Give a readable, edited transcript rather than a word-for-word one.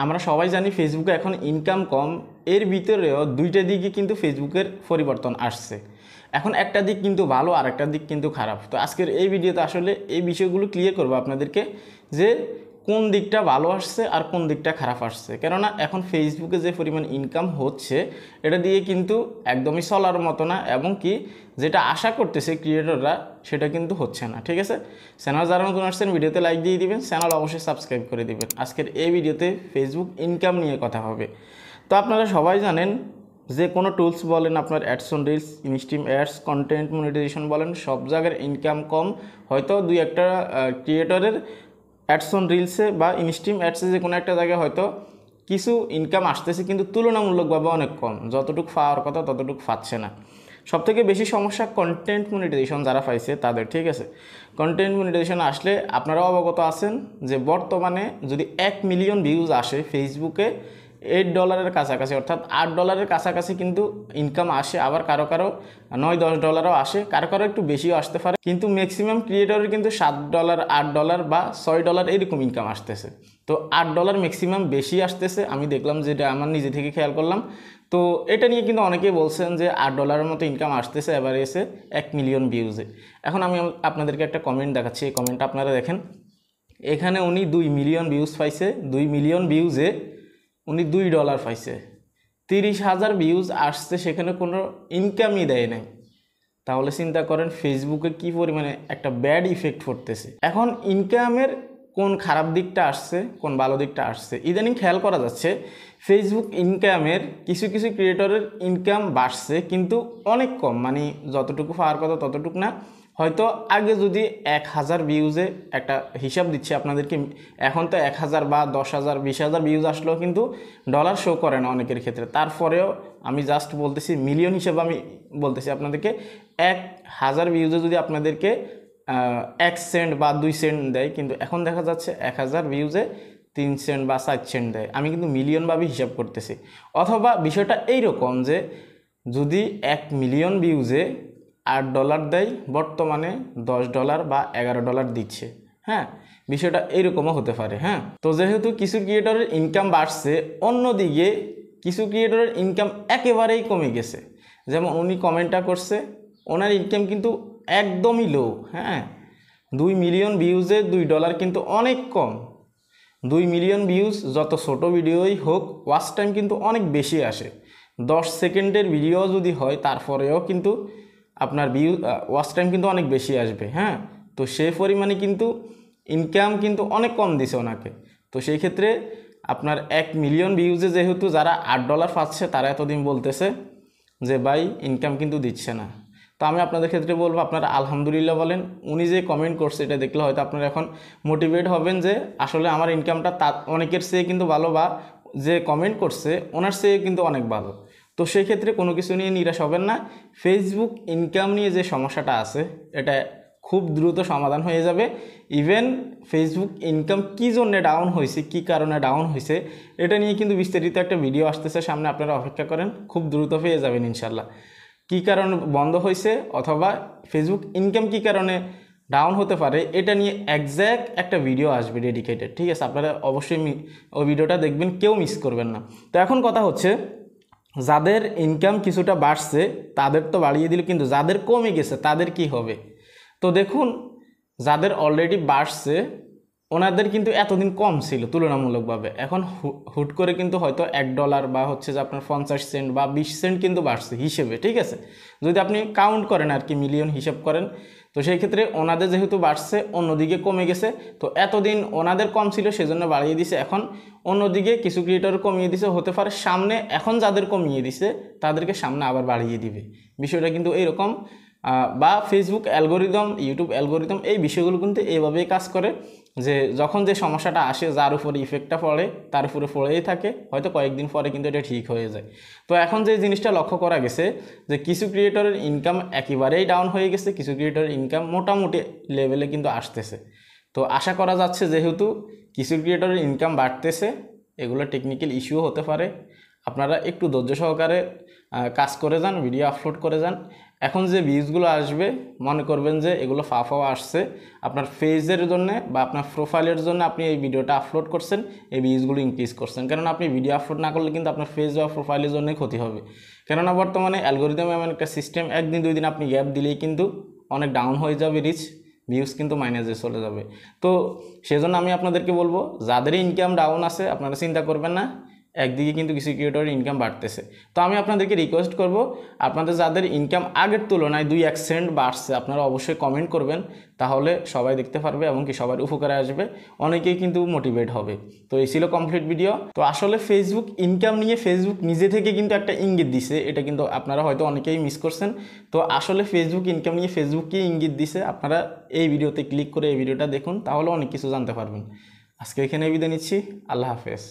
আমরা সবাই জানি ফেসবুকে এখন ইনকাম কম, এর ভিতরেও দুইটা দিকে কিন্তু ফেসবুকের পরিবর্তন আসছে। এখন একটা দিক কিন্তু ভালো আর একটা দিক কিন্তু খারাপ। তো আজকের এই ভিডিওতে আসলে এই বিষয়গুলো ক্লিয়ার করবো আপনাদেরকে যে কোন দিকটা ভালো আসছে আর কোন দিকটা খারাপ আসছে। কেননা এখন ফেসবুকে যে পরিমাণ ইনকাম হচ্ছে এটা দিয়ে কিন্তু একদমই চলার মতো না, এবং কি যেটা আশা করতেছে ক্রিয়েটররা সেটা কিন্তু হচ্ছে না। ঠিক আছে, চ্যানেল যারা নতুন আসছেন ভিডিওতে লাইক দিয়ে দিবেন, চ্যানেল অবশ্যই সাবস্ক্রাইব করে দিবেন। আজকের এই ভিডিওতে ফেসবুক ইনকাম নিয়ে কথা হবে। তো আপনারা সবাই জানেন যে কোনো টুলস বলেন, আপনার ads on reels, instream ads, content monetization বলেন, সব জায়গার ইনকাম কম। হয়তো দুই একটা ক্রিয়েটরের অ্যাডস অন রিলসে বা ইনস্ট্রিম অ্যাডসে যে কোনো একটা জায়গায় হয়তো কিছু ইনকাম আসতেছে, কিন্তু তুলনামূলকভাবে অনেক কম। যতটুকু পাওয়ার কথা ততটুকু পাচ্ছে না। সবথেকে বেশি সমস্যা কন্টেন্ট মনিটাইজেশন যারা পাইছে তাদের। ঠিক আছে, কন্টেন্ট মনিটাইজেশন আসলে আপনারাও অবগত আছেন যে বর্তমানে যদি 1 মিলিয়ন ভিউজ আসে ফেসবুকে $8 কাছাকাছি, অর্থাৎ $8 কাছাকাছি কিন্তু ইনকাম আসে। আবার কারো কারো $9-10 আসে, কারো কারো একটু বেশিও আসতে পারে, কিন্তু ম্যাক্সিমাম ক্রিয়েটরের কিন্তু $7, $8 বা $6 এরকম ইনকাম আসতেছে। তো $8 ম্যাক্সিমাম বেশি আসতেছে, আমি দেখলাম, যেটা আমার নিজে থেকে খেয়াল করলাম। তো এটা নিয়ে কিন্তু অনেকেই বলছেন যে $8 মতো ইনকাম আসতেছে এবার এসে 1 মিলিয়ন ভিউজে। এখন আমি আপনাদেরকে একটা কমেন্ট দেখাচ্ছি, এই কমেন্টটা আপনারা দেখেন। এখানে উনি 2 মিলিয়ন ভিউজ পাইছে, 2 মিলিয়ন ভিউজে উনি $2 পাইছে। 30,000 ভিউজ আসছে, সেখানে কোনো ইনকামই দেয় নাই। তাহলে চিন্তা করেন ফেসবুকে কী পরিমাণে একটা ব্যাড ইফেক্ট পড়তেছে। এখন ইনকামের কোন খারাপ দিকটা আসছে, কোন ভালো দিকটা আসছে, ইদানিং খেয়াল করা যাচ্ছে ফেসবুক ইনকামের কিছু কিছু ক্রিয়েটরের ইনকাম বাড়ছে, কিন্তু অনেক কম, মানে যতটুকু পাওয়ার কথা ততটুকু না। হয়তো আগে যদি 1000 ভিউজে একটা হিসাব দিচ্ছে আপনাদেরকে, এখন তো 1000 বা 10,000 20,000 ভিউজ আসলেও কিন্তু ডলার শো করে না অনেকের ক্ষেত্রে। তারপরেও আমি জাস্ট বলতেছি মিলিয়ন হিসেবে আমি বলতেছি আপনাদেরকে, 1000 ভিউজে যদি আপনাদেরকে 1 সেন্ট বা 2 সেন্ট দেয়, কিন্তু এখন দেখা যাচ্ছে 1000 ভিউজে 3 সেন্ট বা 4 সেন্ট দেয়। আমি কিন্তু মিলিয়নভাবে হিসাব করতেছি। অথবা বিষয়টা এইরকম যে যদি 1 মিলিয়ন ভিউজে $8 দেয়, বর্তমানে $10 বা $11 দিচ্ছে। হ্যাঁ, বিষয়টা এইরকমও হতে পারে। হ্যাঁ, তো যেহেতু কিছু ক্রিয়েটরের ইনকাম বাড়ছে, অন্যদিকে কিছু ক্রিয়েটরের ইনকাম একেবারেই কমে গেছে। যেমন উনি কমেন্টটা করছে, ওনার ইনকাম কিন্তু একদমই লো। হ্যাঁ, 2 মিলিয়ন ভিউজে $2 কিন্তু অনেক কম। 2 মিলিয়ন ভিউজ যত ছোট ভিডিওই হোক, ওয়াচ টাইম কিন্তু অনেক বেশি আসে। 10 সেকেন্ডের ভিডিও যদি হয় তারপরেও কিন্তু আপনার ওয়াচ টাইম কিন্তু অনেক বেশি আসবে। হ্যাঁ, তো সেই পরিমাণে কিন্তু ইনকাম কিন্তু অনেক কম দিছে ওনাকে। তো সেই ক্ষেত্রে আপনার 1 মিলিয়ন ভিউজে যেহেতু যারা $8 পাচ্ছে, তারা এতদিন বলতেছে যে ভাই ইনকাম কিন্তু দিচ্ছে না। তো আমি আপনাদের ক্ষেত্রে বলবো আপনারা আলহামদুলিল্লাহ বলেন। উনি যে কমেন্ট করছে এটা দেখলে হয়তো আপনারা এখন মোটিভেট হবেন যে আসলে আমার ইনকামটা তার অনেকের চেয়ে কিন্তু ভালো, বা যে কমেন্ট করছে ওনার চেয়ে কিন্তু অনেক ভালো। তো সেই ক্ষেত্রে কোনো কিছু নিয়ে নিরাশ হবেন না। ফেসবুক ইনকাম নিয়ে যে সমস্যাটা আছে এটা খুব দ্রুত সমাধান হয়ে যাবে। ইভেন ফেসবুক ইনকাম কী জন্য ডাউন হয়েছে, কী কারণে ডাউন হয়েছে, এটা নিয়ে কিন্তু বিস্তারিত একটা ভিডিও আসতেছে সামনে, আপনারা অপেক্ষা করেন, খুব দ্রুত পেয়ে যাবেন ইনশাল্লাহ। কী কারণে বন্ধ হয়েছে অথবা ফেসবুক ইনকাম কী কারণে ডাউন হতে পারে, এটা নিয়ে একজ্যাক্ট একটা ভিডিও আসবে ডেডিকেটেড। ঠিক আছে, আপনারা অবশ্যই ওই ভিডিওটা দেখবেন, কেউ মিস করবেন না। তো এখন কথা হচ্ছে, যাদের ইনকাম কিছুটা বাড়ছে তাদের তো বাড়িয়ে দিল, কিন্তু যাদের কমে গেছে তাদের কি হবে? তো দেখুন, যাদের অলরেডি বাড়ছে ওনাদের কিন্তু এতদিন কম ছিল তুলনামূলকভাবে, এখন হুট করে কিন্তু হয়তো $1 বা হচ্ছে যে আপনার 50 সেন্ট বা 20 সেন্ট কিন্তু বাড়ছে হিসেবে। ঠিক আছে, যদি আপনি কাউন্ট করেন আর কি, মিলিয়ন হিসাব করেন, তো সেই ক্ষেত্রে ওনাদের যেহেতু বাড়ছে, অন্যদিকে কমে গেছে। তো এতদিন ওনাদের কম ছিল সেজন্য বাড়িয়ে দিছে, এখন অন্যদিকে কিছু ক্রিয়েটর কমিয়ে দিছে, হতে পারে সামনে এখন যাদের কমিয়ে দিছে তাদেরকে সামনে আবার বাড়িয়ে দিবে। বিষয়টা কিন্তু এইরকম। বা ফেসবুক অ্যালগোরিদম, ইউটিউব অ্যালগোরিদম, এই বিষয়গুলো কিন্তু এইভাবেই কাজ করে যে যখন যে সমস্যাটা আসে, যার উপরে ইফেক্টটা পড়ে তার উপরে পড়েই থাকে, হয়তো কয়েকদিন পরে কিন্তু এটা ঠিক হয়ে যায়। তো এখন যে জিনিসটা লক্ষ্য করা গেছে যে কিছু ক্রিয়েটরের ইনকাম একেবারেই ডাউন হয়ে গেছে, কিছু ক্রিয়েটরের ইনকাম মোটামুটি লেভেলে কিন্তু আসতেছে। তো আশা করা যাচ্ছে যেহেতু কিছু ক্রিয়েটরের ইনকাম বাড়তেছে, এগুলো টেকনিক্যাল ইস্যুও হতে পারে, আপনারা একটু ধৈর্য সহকারে কাজ করে যান, ভিডিও আপলোড করে যান। এখন যে ভিউজগুলো আসবে মনে করবেন যে এগুলো ফাওয়া আসছে আপনার পেজের জন্য বা আপনার প্রোফাইলের জন্য আপনি এই ভিডিওটা আপলোড করছেন, এই ভিউজগুলো ইনক্রিজ করছেন। কেননা আপনি ভিডিও আপলোড না করলে কিন্তু আপনার পেজ বা প্রোফাইলের জন্যই ক্ষতি হবে। কেননা বর্তমানে অ্যালগোরিদম এমন একটা সিস্টেম, একদিন দুই দিন আপনি গ্যাপ দিলেই কিন্তু অনেক ডাউন হয়ে যাবে রিচ, ভিউজ কিন্তু মাইনাসে চলে যাবে। তো সেজন্য আমি আপনাদেরকে বলবো, যাদের ইনকাম ডাউন আছে আপনারা চিন্তা করবেন না, একদিকে কিন্তু কিছু ক্রিয়েটরের ইনকাম বাড়তেছে। তো আমি আপনাদেরকে রিকোয়েস্ট করব, আপনাদের যাদের ইনকাম আগের তুলনায় 2-1 সেন্ট বাড়ছে আপনারা অবশ্যই কমেন্ট করবেন, তাহলে সবাই দেখতে পারবে এবং কি সবার উপকারে আসবে, অনেকেই কিন্তু মোটিভেট হবে। তো এই ছিল কমপ্লিট ভিডিও। তো আসলে ফেসবুক ইনকাম নিয়ে ফেসবুক নিজে থেকে কিন্তু একটা ইঙ্গিত দিছে, এটা কিন্তু আপনারা হয়তো অনেকেই মিস করছেন। তো আসলে ফেসবুক ইনকাম নিয়ে ফেসবুক কি ইঙ্গিত দিছে আপনারা এই ভিডিওতে ক্লিক করে এই ভিডিওটা দেখুন, তাহলে অনেক কিছু জানতে পারবেন। আজকে এখানে বিদায় নিচ্ছি, আল্লাহ হাফেজ।